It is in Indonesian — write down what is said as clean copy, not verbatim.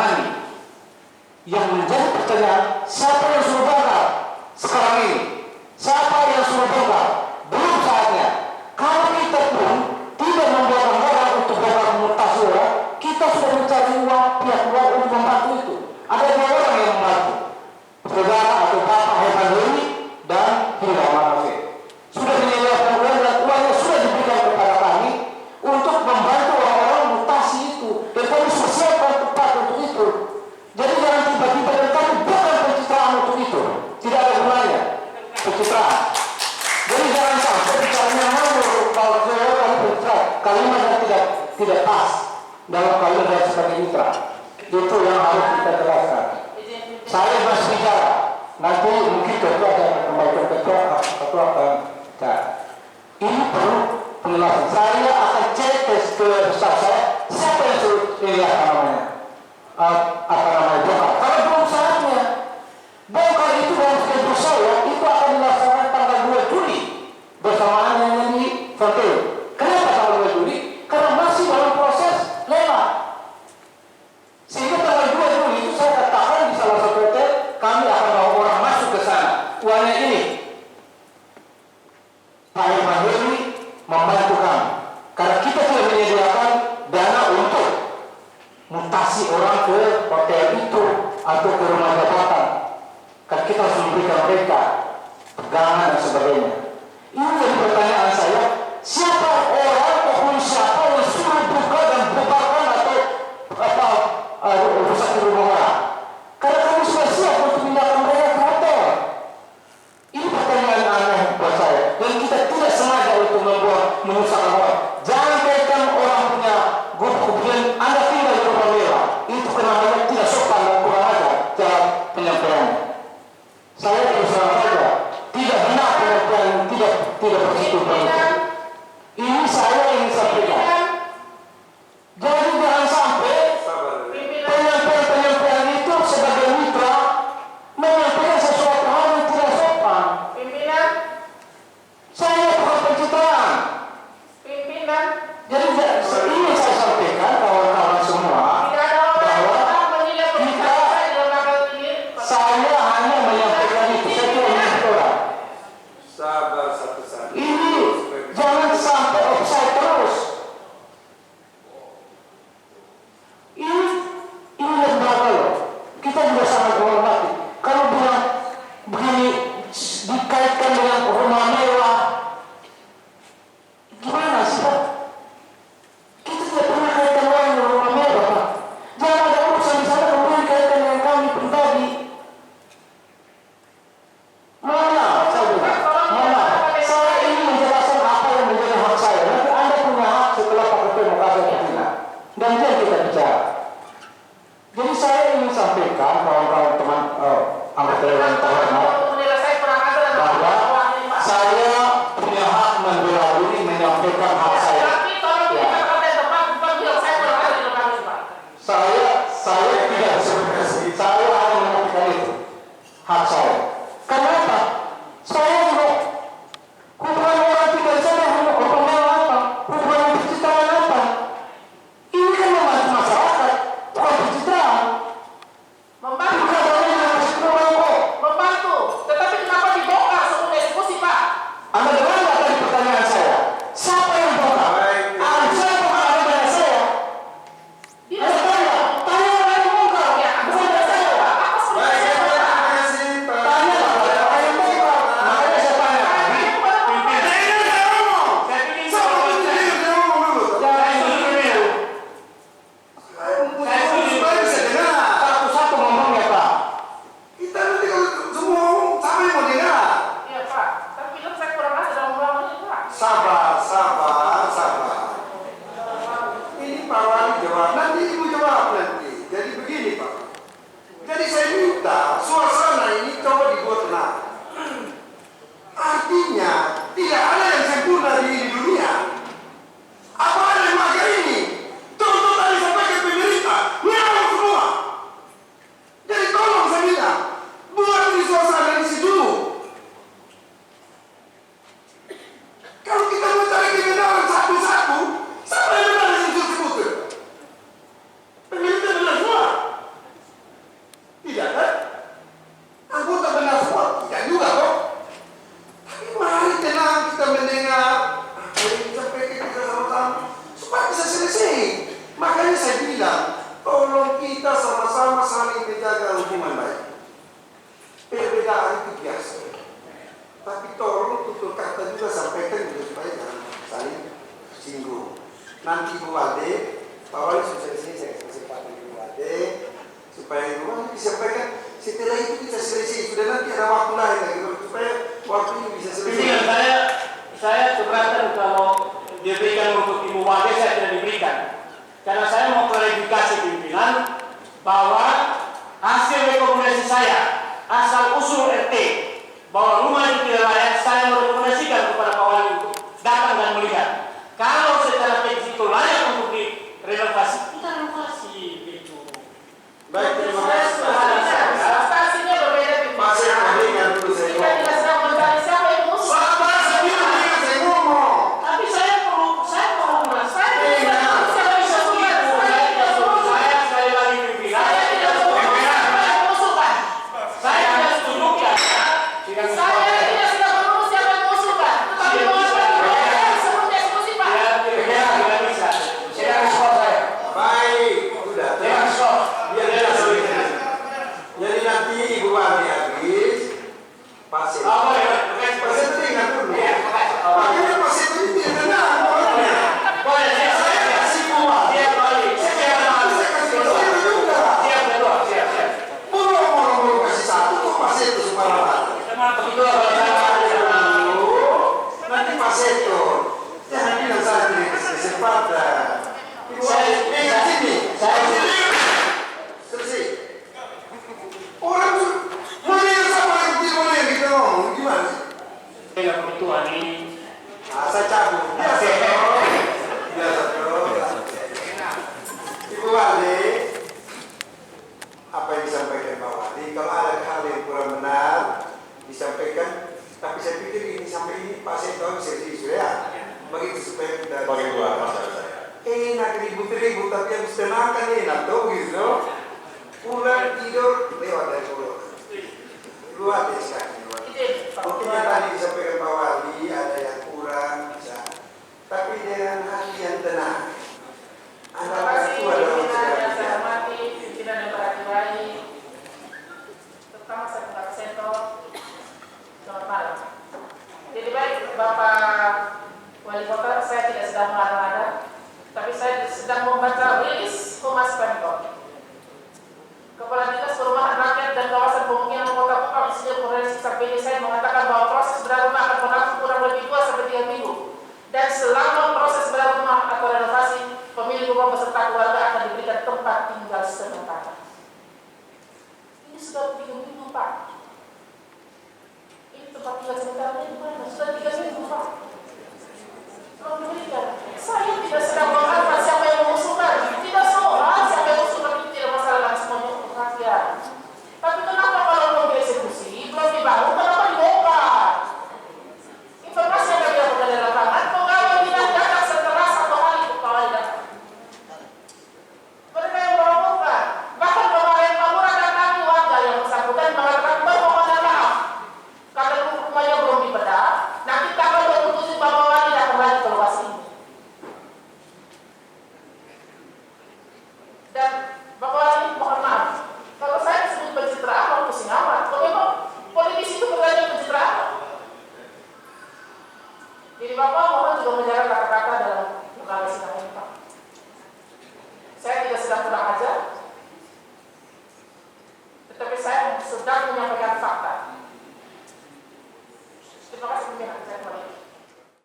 menangani. Yang menjadi pertanyaan, siapa yang suruh bongkar sekarang ini? Siapa yang suruh bongkar? Belum saatnya. Kalau kita pun tidak membuat anggaran untuk bongkar mutasi orang, kita sudah mencari uang pihak luar untuk membantu itu. Ada dua orang yang membantu, saudara atau Bapak Herman Doli dan Hilda Manafi. Sudah menyediakan uang dan uangnya sudah diberikan kepada kami untuk membantu orang-orang mutasi itu. Dan kami sudah siapkan tempat untuk itu. Jadi jangan tiba-tiba, dan kami bukan pencitraan untuk itu. Tidak ada gunanya pencitraan. Jadi jangan sampai bicaranya ngawur kalau saya kali pencitraan. Kalimat yang tidak pas dalam kalimat saya sebagai mitra. Itu yang harus kita jelaskan. Saya masih bicara. Nanti mungkin ketua akan kembalikan ketua akan bicara. Ini perlu penjelasan. Saya akan cek ke besar saya. Siapa yang suruh ini bongkar? Kalau belum saatnya, bongkar itu dalam schedule saya itu akan dilaksanakan tanggal 2 Juli bersamaan dengan di Frontier. Kenapa tanggal 2 Juli? Karena masih dalam proses lelang. Sehingga tanggal 2 Juli itu saya katakan di salah satu hotel, kami akan bawa orang masuk ke sana. Uangnya ini, Pak Herman Doli membantu kami. Karena kita sudah menyediakan dana untuk mutasi orang ke hotel itu atau ke rumah jabatan. Karena kita harus memberikan mereka pegangan dan sebagainya. Ini jadi pertanyaan saya, siapa orang ataupun siapa yang suruh buka dan bubarkan atau rusak di rumah orang? Karena kami sudah siap untuk pindahkan mereka ke hotel. Ini pertanyaan aneh buat saya. Dan kita tidak sengaja untuk menyusahkan orang. Jangan kaitkan orang punya grup kemudian Anda tinggal di rumah mewah. Itu kenamanya tidak sopan dan kurang ajar cara penyampaiannya. Saya terus terang saja, tidak benar penyampaian, tidak bersetuju. Ini saya ingin sampaikan. Jadi jangan sampai penyampaian itu sebagai mitra menyampaikan sesuatu hal yang tidak sopan. Pimpinan, Saya bukan pencitraan. pimpinan, Jadi ini saya sampaikan kawan-kawan semua tidak ada orang yang bahwa pernah menilai pencitraan saya di lembaga ini. saya hanya menyampaikan itu. Saya tidak menyebut orang. Sabar satu saat. Ini jangan sampai offside terus. Ini lembaga loh. Kita juga sangat menghormati. Kalau bilang begini dikaitkan dengan rumah mewah, gimana sih Pak? Kita tidak pernah kaitkan orang dengan rumah mewah Pak. Jangan ada urusan di sana kemudian dikaitkan dengan kami pribadi. Mana? Saya bilang, mana? Saya ingin menjelaskan apa yang menjadi hak saya. Nanti Anda punya hak setelah Pak Ketua Demokrasi Pertina. Dan dia kita bicara. Jadi saya ingin sampaikan kawan-kawan teman anggota dewan terhormat Menilai saya kurang ajar dan bahwa saya punya hak membela diri menyampaikan hak saya. Tapi tolong berikan kata yang tepat, bukan bilang saya kurang ajar di lembaga ini, Pak. Saya tidak seperti saya hanya menyampaikan itu hak saya. Kenapa? Saya juga hubungan orang tinggal di sana, hubungan apa? Hubungan pencitraan apa? Ini kan membantu masyarakat, bukan pencitraan. Membantu, Bukan dari yang masih kurang kok. membantu juga sampaikan juga supaya jangan saling singgung. Nanti Bu Wade, Pak Wali sudah sini saya kasih Pak Bu Wade supaya Bu Wade disampaikan. Setelah itu kita selesai. Sudah nanti ada waktu lain lagi supaya waktu ini bisa selesai. Pimpinan, saya keberatan kalau diberikan untuk Ibu Wade, saya tidak diberikan. Karena saya mau klarifikasi pimpinan bahwa hasil rekomendasi saya asal usul RT bahwa rumah itu tidak layak, saya merekomendasikan kepada Pak Wali untuk datang dan melihat. Kalau secara teknis itu layak untuk direnovasi, kita renovasi gitu. Baik, terima kasih. Substansinya berbeda. Pak saya ingat dulu saya Kita tidak sedang mencari siapa yang musuh. Sabar, saya ngomong. Tapi saya perlu saya bisa begitu. Saya sekali lagi pimpinan. Saya tidak mengusulkan. Saya tidak setuju ya. Saya tidak sedang menunggu siapa yang mengusulkan. Tetapi mengatakan sebelum diskusi Pak. Tidak bisa. Tidak respon saya. Baik, sudah. Tidak respon. Biar dia selesai. Jadi nanti Ibu Wali habis Pak Seto. Oh, ya. Pak Seto ingat dulu. Iya, Makanya Pak Seto ini tidak tenang orangnya. boleh, siap. Saya kasih Bu Wali. Siap, Wali. Siap, Wali. Saya kasih Pak Seto juga. Siap, betul. Siap. Belum kasih satu kok Pak Seto subhanallah. Memang begitu kalau saya Nanti Pak Seto jangan bilang saya tidak kasih kesempatan. Ibu Wali, ingat sini. Selesai. Orang mulai sama yang tidak boleh kita ngomong gimana sih? tidak kebutuhan ini. Saya cabut. Biasa terus. Ibu Wali, apa yang disampaikan Pak Wali, kalau ada hal yang kurang benar disampaikan. Tapi saya pikir ini sampai ini Pak Seto serius ya. Begitu supaya kita. Enak ribut-ribut tapi yang setengahkan enak tuh gitu. Pulang tidur lewat dari pulau. Luar biasa. Mungkin yang tadi disampaikan Pak Wali ada yang kurang bisa. Tapi dengan hati yang tenang. Terima Anda kasih itu adalah pimpinan yang saya manusia. hormati, pimpinan yang berhati baik, terutama saya Pak Seto. Selamat malam. Jadi baik Bapak Wali Kota, saya tidak sedang mengada-ngada, tapi saya sedang membaca rilis Humas Pemkot. Kepala Dinas Perumahan Rakyat dan Kawasan Pemukiman Kota Kupang Insinyur Forensik Sapedi saya mengatakan bahwa proses bedah rumah akan berlangsung kurang lebih 2 sampai 3 minggu. Dan selama proses bedah rumah atau renovasi, pemilik rumah beserta keluarga akan diberikan tempat tinggal sementara. Ini sudah 3 minggu Pak. Ini tempat tinggal sementara di mana? Sudah 3 minggu Pak. Belum diberikan. Saya tidak sedang mengatakan siapa yang mengusulkan. Tidak soal siapa yang mengusulkan, itu tidak masalah, semuanya untuk rakyat.